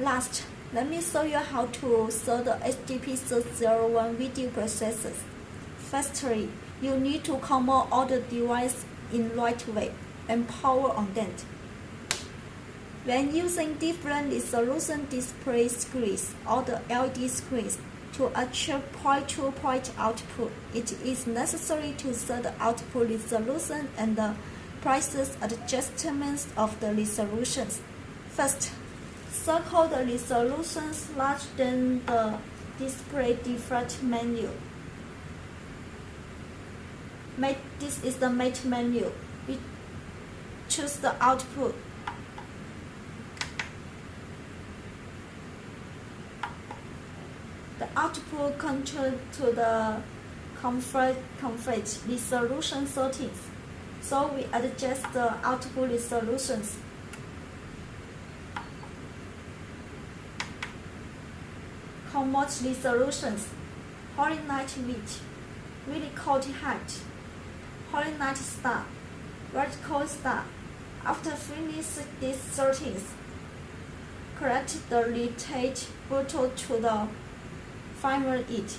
Last, let me show you how to solve the HDP-601 video processes. Firstly, you need to combine all the devices in right way and power on them. When using different resolution display screens or the LED screens to achieve point-to-point output, it is necessary to set the output resolution and the process adjustments of the resolutions. First, circle the resolutions larger than the display default menu. This is the main menu. We choose the output. The output control to the config resolution settings. So we adjust the output resolutions. Commode resolutions, horizontal width, vertical height, horizontal star, vertical star. After finishing these settings, correct the rotate button to the final edge.